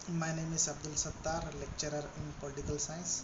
My name is Abdul Sattar, lecturer in Political Science,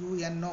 UNO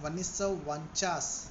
1949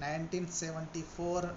1974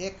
1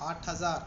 8,000,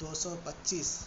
225,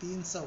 300,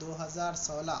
2016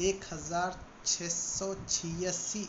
1,686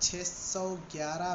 611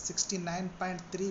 69.3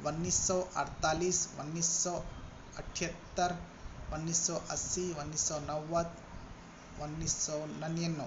1948, 1978, 1980, 1990, 1999,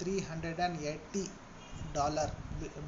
380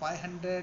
500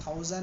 1000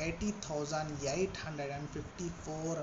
80,854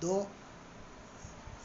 2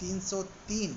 303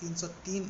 303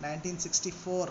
1964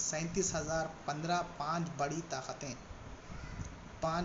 37,015, 5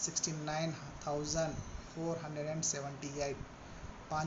69,478, 5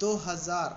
2000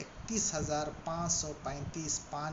31,535, 5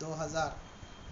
2000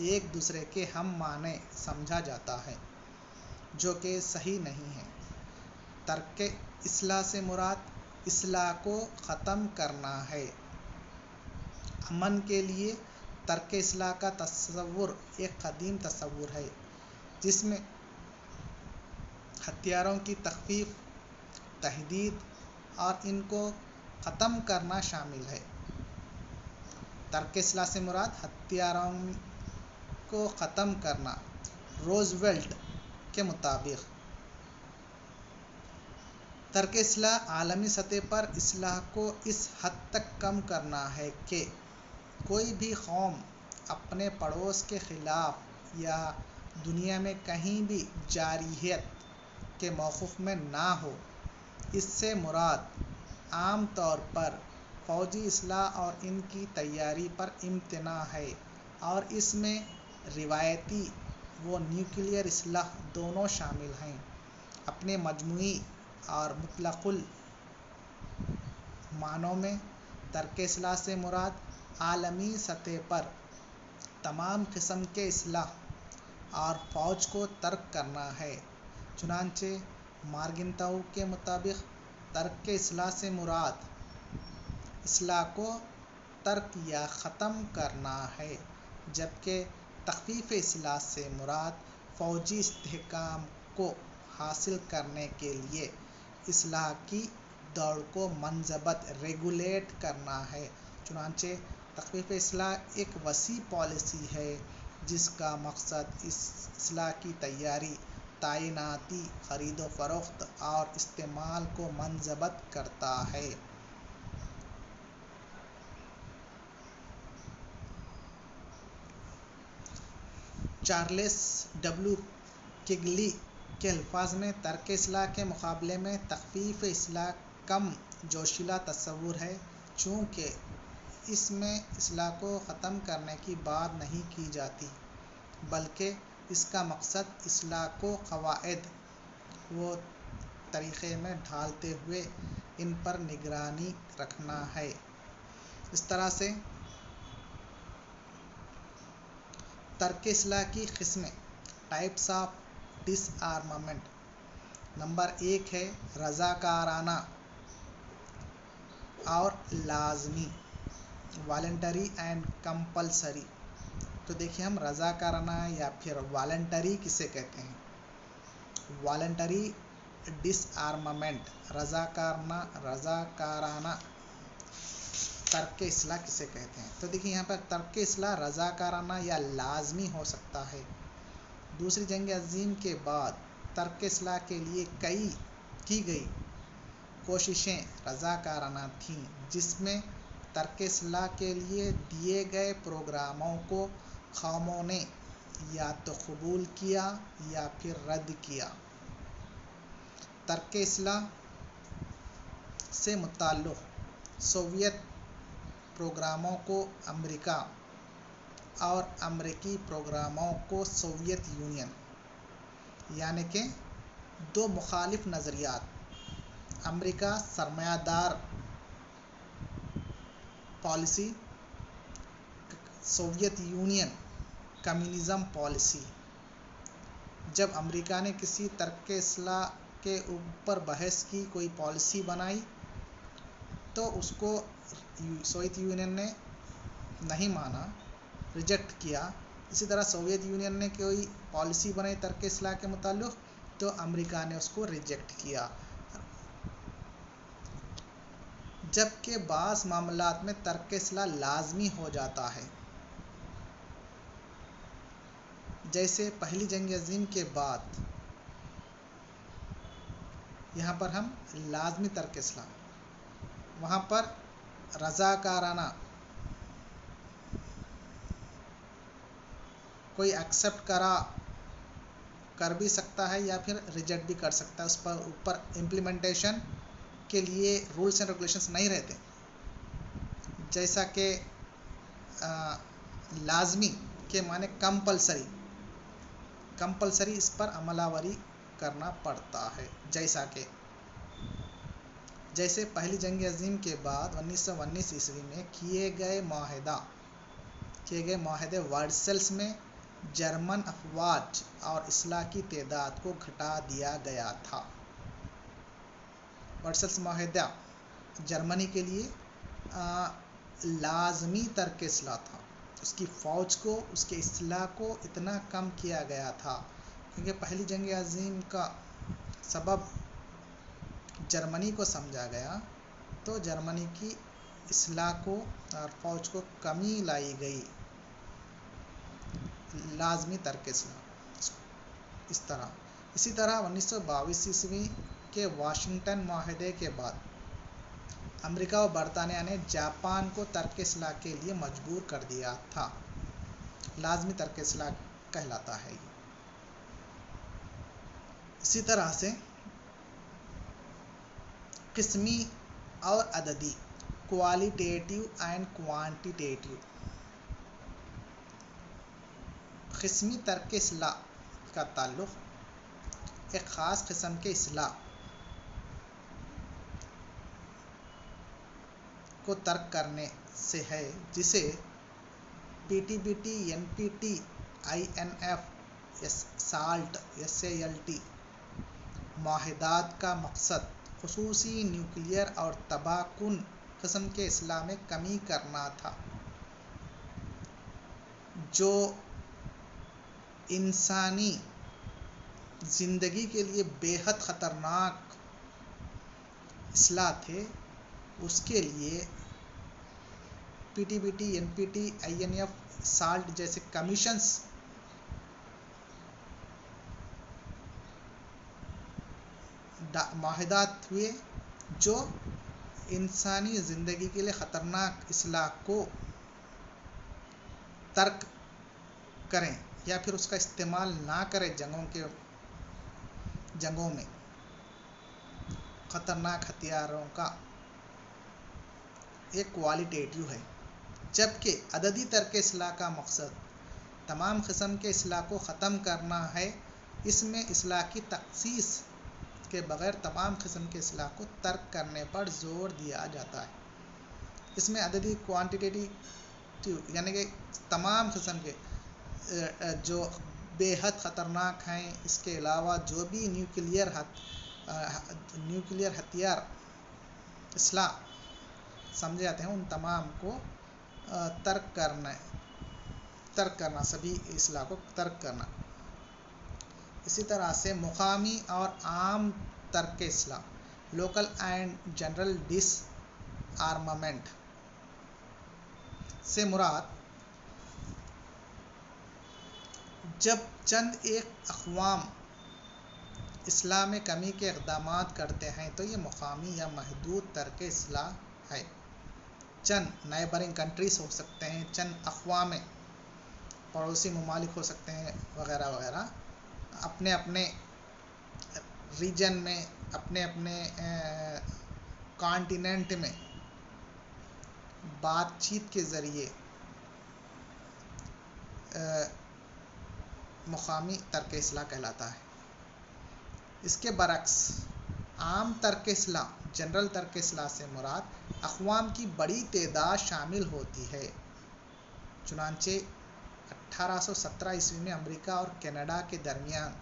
ایک دوسرے کے ہم معنی سمجھا جاتا ہے، جو کہ صحیح نہیں ہے۔ ترک اصلاح سے مراد اصلاح کو ختم کرنا ہے۔ امن کے لیے ترک اصلاح کا تصور ایک قدیم تصور ہے، جس میں ہتھیاروں کی تخفیف، تحدید اور ان کو ختم کرنا شامل ہے۔ ترک اصلاح سے مراد ہتھیاروں کو ختم کرنا۔ روزویلٹ کے مطابق ترک اصلاح عالمی سطح پر اصلاح کو اس حد تک کم کرنا ہے کہ کوئی بھی قوم اپنے پڑوس کے خلاف یا دنیا میں کہیں بھی جارحیت کے موقف میں نہ ہو۔ اس سے مراد عام طور پر فوجی اصلاح اور ان کی تیاری پر امتناع ہے، اور اس میں روایتی و نیوکلیئر اصلاح دونوں شامل ہیں۔ اپنے مجموعی اور مطلق معنوں میں ترک اصلاح سے مراد عالمی سطح پر تمام قسم کے اصلاح اور فوج کو ترک کرنا ہے۔ چنانچہ مارگنتاؤ کے مطابق ترک اصلاح سے مراد اصلاح کو ترک یا ختم کرنا ہے، جبکہ تخفیف اصلاح سے مراد فوجی استحکام کو حاصل کرنے کے لیے اصلاح کی دوڑ کو منضبط ریگولیٹ کرنا ہے۔ چنانچہ تخفیف اصلاح ایک وسیع پالیسی ہے جس کا مقصد اس اصلاح کی تیاری، تعیناتی، خرید و فروخت اور استعمال کو منضبط کرتا ہے۔ چارلس ڈبلیو کیگلی کے الفاظ میں ترک اصلاح کے مقابلے میں تخفیف اصلاح کم جوشیلا تصور ہے، چونکہ اس میں اصلاح کو ختم کرنے کی بات نہیں کی جاتی بلکہ اس کا مقصد اصلاح کو قواعد و طریقے میں ڈھالتے ہوئے ان پر نگرانی رکھنا ہے۔ اس طرح سے ترک اصلاح کی قسمیں: ٹائپس آف ڈس آرمامنٹ۔ نمبر 1 ہے رضاکارانہ اور لازمی، والنٹری اینڈ کمپلسری۔ تو دیکھیے ہم رضاکارانہ یا پھر والنٹری کسے کہتے ہیں؟ والنٹری ڈس آرمامنٹ، رضاکارانہ ترک اصلاح کسے کہتے ہیں؟ تو دیکھیے یہاں پر ترک اصلاح رضاکارانہ یا لازمی ہو سکتا ہے۔ دوسری جنگ عظیم کے بعد ترک اصلاح کے لیے کی گئی کوششیں رضاکارانہ تھیں، جس میں ترک اصلاح کے لیے دیے گئے پروگراموں کو قوموں نے یا تو قبول کیا یا پھر رد کیا۔ ترک اصلاح سے متعلق سوویت پروگراموں کو امریکا اور امریکی پروگراموں کو سوویت یونین، یعنی کہ دو مخالف نظریات، امریکا سرمایہ دار policy, Soviet union communism policy. جب امریکا نے کسی ترک اصلاح کے اوپر بحث کی، کوئی پالیسی بنائی، تو اس کو سوویت یونین نے نہیں مانا، ریجیکٹ کیا۔ اسی طرح سوویت یونین نے کوئی پالیسی بنائی ترک اصلاح کے متعلق، تو امریکا نے اس کو ریجیکٹ کیا۔ جبکہ بعض معاملات میں ترک اصلاح لازمی ہو جاتا ہے، جیسے پہلی جنگ عظیم کے بعد۔ یہاں پر ہم لازمی ترک اصلاح، وہاں پر رضاکارانہ، کوئی ایکسیپٹ کر بھی سکتا ہے یا پھر ریجیکٹ بھی کر سکتا ہے، اس پر اوپر امپلیمنٹیشن کے لیے رولس اینڈ ریگولیشنز نہیں رہتے۔ جیسا کہ لازمی کے معنی کمپلسری اس پر عمل آوری کرنا پڑتا ہے۔ جیسے پہلی جنگ عظیم کے بعد 1919 عیسوی میں کیے گئے معاہدے ورسلس میں جرمن افواج اور اسلحہ کی تعداد کو گھٹا دیا گیا تھا۔ ورسلس معاہدہ جرمنی کے لیے لازمی ترک اسلحہ تھا۔ اس کی فوج کو، اس کے اسلحہ کو اتنا کم کیا گیا تھا کیونکہ پہلی جنگ عظیم کا سبب جرمنی کو سمجھا گیا، تو جرمنی کی اسلحہ کو اور فوج کو کمی لائی گئی، لازمی ترک اسلحہ۔ اسی طرح 1922 کے واشنگٹن معاہدے کے بعد امریکہ و برطانیہ نے جاپان کو ترک اسلحہ کے لیے مجبور کر دیا تھا۔ لازمی ترک اسلحہ کہلاتا ہے یہ۔ اسی طرح سے قسمی اور عددی، کوالیٹیٹیو اینڈ کوانٹیٹیو۔ قسمی ترک اسلحہ کا تعلق ایک خاص قسم کے اسلحہ کو ترک کرنے سے ہے، جسے P T B T, N P T, I N F, SALT معاہدات کا مقصد خصوصی نیوکلیئر اور تباہ کن قسم کے اسلحہ میں کمی کرنا تھا، جو انسانی زندگی کے لیے بے حد خطرناک اسلحہ تھے۔ اس کے لیے P T B T, N P T, I N F, SALT جیسے کمیشنز معاہدات ہوئے جو انسانی زندگی کے لیے خطرناک اسلحہ کو ترک کریں یا پھر اس کا استعمال نہ کریں جنگوں میں خطرناک ہتھیاروں کا۔ ایک کوالیٹیٹیو ہے، جبکہ عددی ترک اسلحہ کا مقصد تمام قسم کے اسلحہ کو ختم کرنا ہے۔ اس میں اسلحہ کی تخصیص کے بغیر تمام قسم کے اسلحہ کو ترک کرنے پر زور دیا جاتا ہے۔ اس میں عددی، کوانٹیٹیو یعنی کہ تمام قسم کے جو بے حد خطرناک ہیں، اس کے علاوہ جو بھی نیوکلیئر ہتھیار اسلحہ سمجھے جاتے ہیں، ان تمام کو ترک کرنا، سبھی اسلحہ کو ترک کرنا۔ اسی طرح سے مقامی اور عام ترک اسلحہ، local and general disarmament سے مراد جب چند ایک اقوام اسلحہ میں کمی کے اقدامات کرتے ہیں تو یہ مقامی یا محدود ترک اسلحہ ہے۔ چند نیبرنگ کنٹریز ہو سکتے ہیں، چند اقوام پڑوسی ممالک ہو سکتے ہیں، وغیرہ وغیرہ، اپنے اپنے ریجن میں، اپنے اپنے کانٹیننٹ میں بات چیت کے ذریعے مقامی ترک اسلحہ کہلاتا ہے۔ اس کے برعکس عام ترک اسلحہ، جنرل ترک اسلحہ سے مراد اقوام کی بڑی تعداد شامل ہوتی ہے۔ چنانچہ 1817 میں امریکہ اور کینیڈا کے درمیان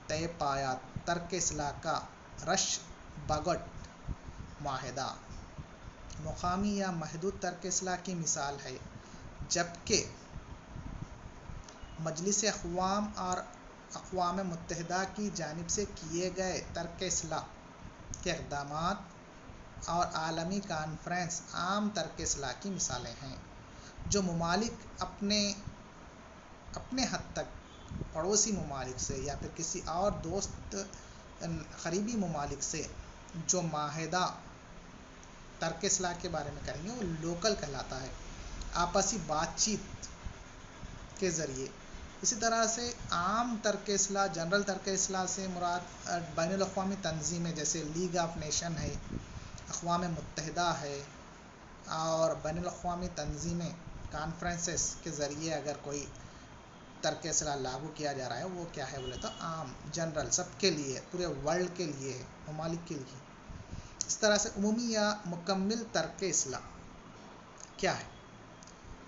طے پایا ترک اسلحہ کا رش بگوٹ معاہدہ مقامی یا محدود ترک اسلحہ کی مثال ہے، جبکہ مجلس اقوام اور اقوام متحدہ کی جانب سے کیے گئے ترک اسلحہ کے اقدامات اور عالمی کانفرنس عام ترک اسلحہ کی مثالیں ہیں۔ جو ممالک اپنے حد تک پڑوسی ممالک سے یا پھر کسی اور دوست قریبی ممالک سے جو معاہدہ ترک اسلحہ کے بارے میں کریں گے، وہ لوکل کہلاتا ہے، آپسی بات چیت کے ذریعے۔ اسی طرح سے عام ترک اسلحہ، جنرل ترک اسلحہ سے مراد بین الاقوامی تنظیمیں جیسے لیگ آف نیشن ہے، اقوام متحدہ ہے، اور بین الاقوامی تنظیمیں، کانفرنسز کے ذریعے اگر کوئی ترک اسلحہ لاگو کیا جا رہا ہے، وہ کیا ہے بولے تو عام، جنرل، سب کے لیے، پورے ورلڈ کے لیے، ممالک کے لیے۔ اس طرح سے عمومی یا مکمل ترک اسلحہ کیا ہے؟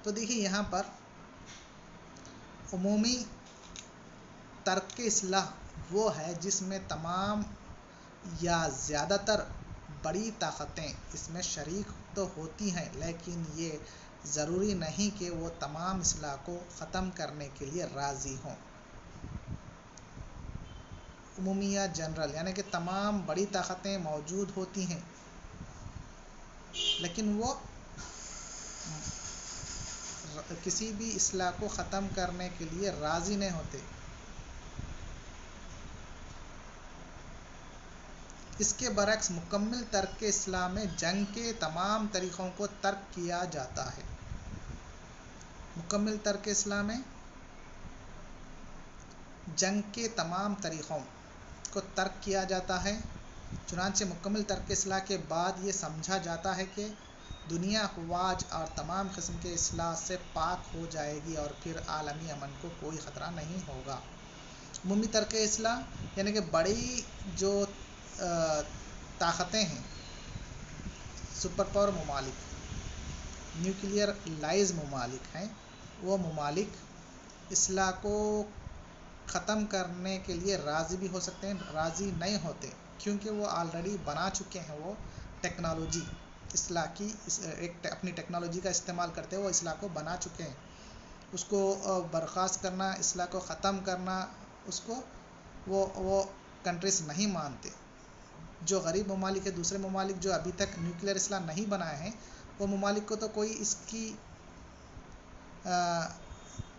تو دیکھیے یہاں پر عمومی ترک اصلاح وہ ہے جس میں تمام یا زیادہ تر بڑی طاقتیں اس میں شریک تو ہوتی ہیں، لیکن یہ ضروری نہیں کہ وہ تمام اصلاح کو ختم کرنے کے لیے راضی ہوں۔ عمومی یا جنرل یعنی کہ تمام بڑی طاقتیں موجود ہوتی ہیں لیکن وہ کسی بھی اصلاح کو ختم کرنے کے لیے راضی نہیں ہوتے۔ اس کے برعکس مکمل ترک اصلاح میں جنگ کے تمام طریقوں کو ترک کیا جاتا ہے۔ مکمل ترک اصلاح میں جنگ کے تمام طریقوں کو ترک کیا جاتا ہے۔ چنانچہ مکمل ترک اصلاح کے بعد یہ سمجھا جاتا ہے کہ دنیا افواج اور تمام قسم کے اصلاح سے پاک ہو جائے گی اور پھر عالمی امن کو کوئی خطرہ نہیں ہوگا۔ عمومی ترک اصلاح یعنی کہ بڑی جو طاقتیں ہیں، سپر پاور ممالک، نیوکلیئر لائز ممالک ہیں، وہ ممالک اصلاح کو ختم کرنے کے لیے راضی بھی ہو سکتے ہیں، راضی نہیں ہوتے، کیونکہ وہ آلریڈی بنا چکے ہیں وہ ٹیکنالوجی اصلاح کی، اپنی ٹیکنالوجی کا استعمال کرتے ہوئے وہ اصلاح کو بنا چکے ہیں۔ اس کو برخاست کرنا، اصلاح کو ختم کرنا، اس کو وہ کنٹریز نہیں مانتے۔ جو غریب ممالک ہے، دوسرے ممالک جو ابھی تک نیوکلیئر اصلاح نہیں بنائے ہیں، وہ ممالک کو تو کوئی اس کی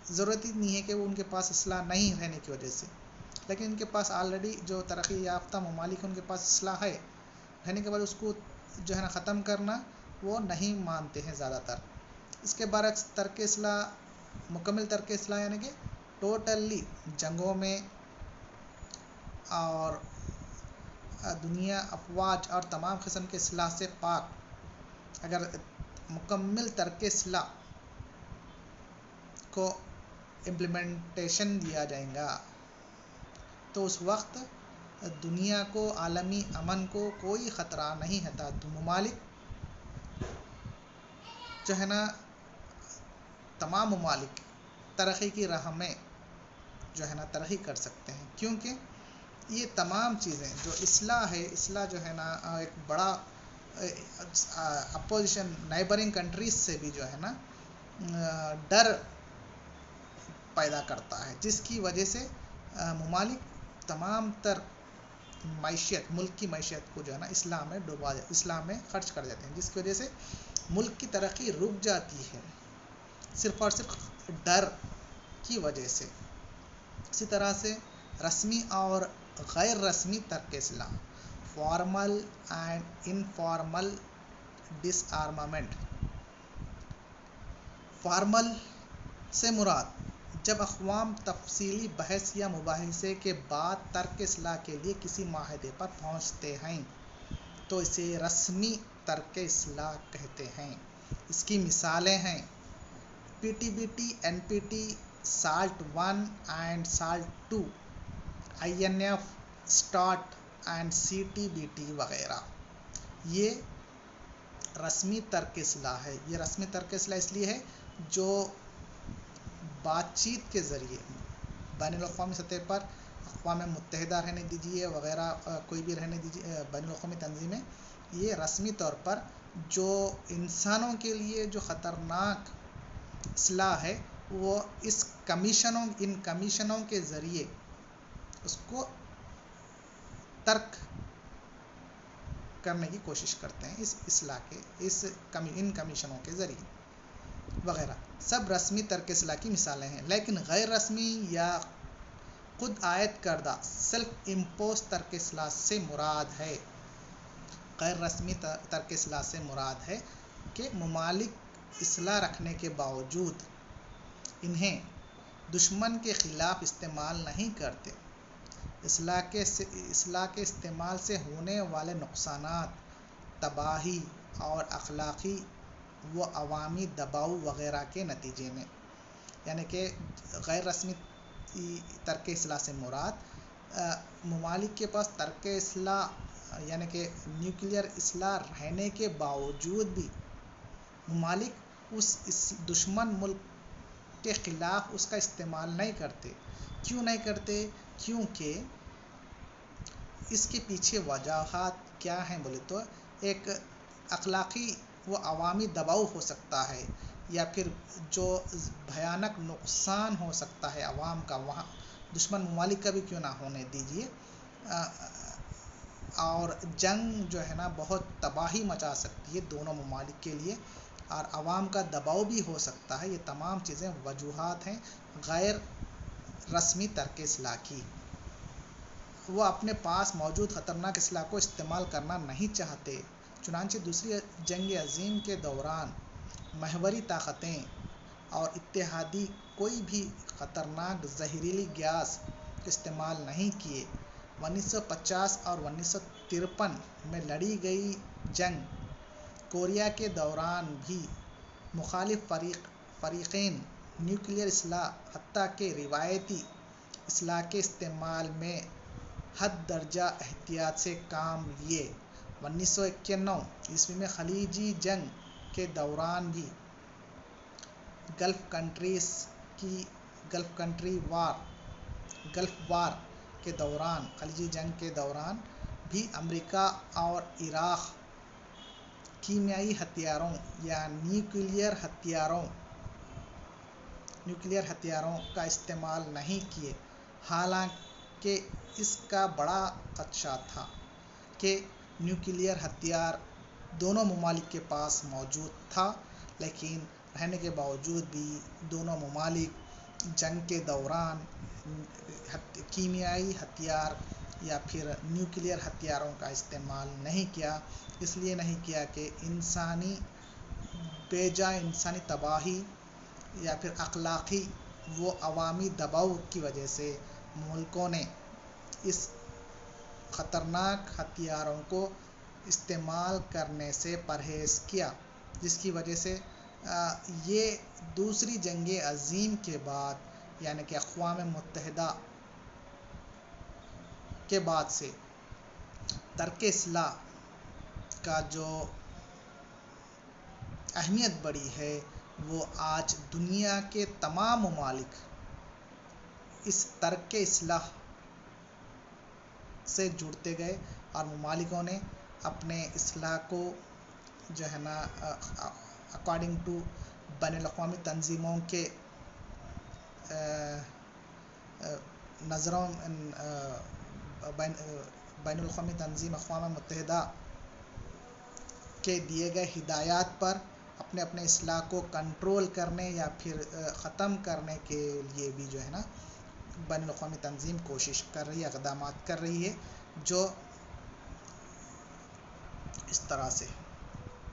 ضرورت ہی نہیں ہے کہ وہ ان کے پاس اصلاح نہیں رہنے کی وجہ سے، لیکن ان کے پاس آلریڈی جو ترقی یافتہ ممالک ہیں ان کے پاس اصلاح ہے رہنے کے بعد اس کو جو ہے نا ختم کرنا وہ نہیں مانتے ہیں زیادہ تر۔ اس کے برعکس ترک اصلاح، مکمل ترک اصلاح یعنی کہ ٹوٹلی جنگوں میں اور دنیا افواج اور تمام قسم کے اصلاح سے پاک، اگر مکمل ترک اصلاح کو امپلیمنٹیشن دیا جائے گا تو اس وقت دنیا کو، عالمی امن کو کوئی خطرہ نہیں ہوتا۔ ممالک جو ہے نا، تمام ممالک ترقی کی راہ میں جو ہے نا ترقی کر سکتے ہیں، کیونکہ یہ تمام چیزیں جو اصلاح ہے، اصلاح جو ہے نا ایک بڑا اپوزیشن نیبرنگ کنٹریز سے بھی جو ہے نا ڈر پیدا کرتا ہے، جس کی وجہ سے ممالک تمام تر معیشت، ملک کی معیشت کو جو ہے نا اسلام میں خرچ کر دیتے ہیں، جس کی وجہ سے ملک کی ترقی رک جاتی ہے، صرف اور صرف ڈر کی وجہ سے۔ اسی طرح سے رسمی اور غیر رسمی ترک اصلاح، formal and informal disarmament. Formal سے مراد جب اقوام تفصیلی بحث یا مباحثے کے بعد ترک اصلاح کے لیے کسی معاہدے پر پہنچتے ہیں تو اسے رسمی ترک اصلاح کہتے ہیں۔ اس کی مثالیں ہیں P T B T, N P T, SALT 1 and SALT 2، I N F, START and C T B T وغیرہ۔ یہ رسمی ترک اصلاح ہے۔ یہ رسمی ترک اصلاح اس لیے ہے جو بات چیت کے ذریعے بین الاقوامی سطح پر، اقوام متحدہ رہنے دیجیے وغیرہ، کوئی بھی رہنے دیجیے بین الاقوامی تنظیمیں، یہ رسمی طور پر جو انسانوں کے لیے جو خطرناک اصلاح ہے وہ ان کمیشنوں کے ذریعے اس کو ترک کرنے کی کوشش کرتے ہیں، اس اصلاح کے ان کمیشنوں کے ذریعے وغیرہ، سب رسمی ترک اصلاح کی مثالیں ہیں۔ لیکن غیر رسمی یا خود عائد کردہ سیلف امپوز ترک اصلاح سے مراد ہے، غیر رسمی ترک اصلاح سے مراد ہے کہ ممالک اصلاح رکھنے کے باوجود انہیں دشمن کے خلاف استعمال نہیں کرتے۔ اصلاح کے استعمال سے ہونے والے نقصانات تباہی اور اخلاقی و عوامی دباؤ وغیرہ کے نتیجے میں، یعنی کہ غیر رسمی ترک اصلاح سے مراد ممالک کے پاس ترک اصلاح یعنی کہ نیوکلیئر اصلاح رہنے کے باوجود بھی ممالک اس دشمن ملک کے خلاف اس کا استعمال نہیں کرتے۔ کیوں نہیں کرتے؟ کیونکہ اس کے پیچھے وجوہات کیا ہیں بولے تو ایک اخلاقی و عوامی دباؤ ہو سکتا ہے، یا پھر جو بھیانک نقصان ہو سکتا ہے عوام کا، وہاں دشمن ممالک کا بھی کیوں نہ ہونے دیجیے، اور جنگ جو ہے نا بہت تباہی مچا سکتی ہے دونوں ممالک کے لیے، اور عوام کا دباؤ بھی ہو سکتا ہے۔ یہ تمام چیزیں وجوہات ہیں غیر رسمی ترک اصلاح کی۔ وہ اپنے پاس موجود خطرناک اسلحہ کو استعمال کرنا نہیں چاہتے، چنانچہ دوسری جنگ عظیم کے دوران محوری طاقتیں اور اتحادی کوئی بھی خطرناک زہریلی گیس استعمال نہیں کیے۔ 1950 اور 1953 میں لڑی گئی جنگ کوریا کے دوران بھی مخالف فریقین نیوکلیئر اسلحہ حتیٰ کہ روایتی اسلحہ کے استعمال میں حد درجہ احتیاط سے کام لیے۔ 1991 میں خلیجی جنگ کے دوران بھی گلف وار کے دوران خلیجی جنگ کے دوران بھی امریکہ اور عراق کیمیائی ہتھیاروں یا نیوکلیئر ہتھیاروں کا استعمال نہیں کیے، حالانکہ اس کا بڑا خدشہ تھا کہ نیوکلیئر ہتھیار دونوں ممالک کے پاس موجود تھا، لیکن رہنے کے باوجود بھی دونوں ممالک جنگ کے دوران کیمیائی ہتھیار یا پھر نیوکلیئر ہتھیاروں کا استعمال نہیں کیا۔ اس لیے نہیں کیا کہ بیجا انسانی تباہی یا پھر اخلاقی و عوامی دباؤ کی وجہ سے ملکوں نے اس خطرناک ہتھیاروں کو استعمال کرنے سے پرہیز کیا، جس کی وجہ سے یہ دوسری جنگ عظیم کے بعد یعنی کہ اقوام متحدہ کے بعد سے ترک اصلاح کا جو اہمیت بڑھی ہے، وہ آج دنیا کے تمام ممالک اس ترک اصلاح سے جڑتے گئے، اور ممالکوں نے اپنے اصلاح کو جو ہے نا اکارڈنگ ٹو بین الاقوامی تنظیموں کے نظروں بین الاقوامی تنظیم اقوام متحدہ کے دیے گئے ہدایات پر اپنے اصلاح کو کنٹرول کرنے یا پھر ختم کرنے کے لیے بھی جو ہے نا بین الاقوامی تنظیم کوشش کر رہی ہے، اقدامات کر رہی ہے، جو اس طرح سے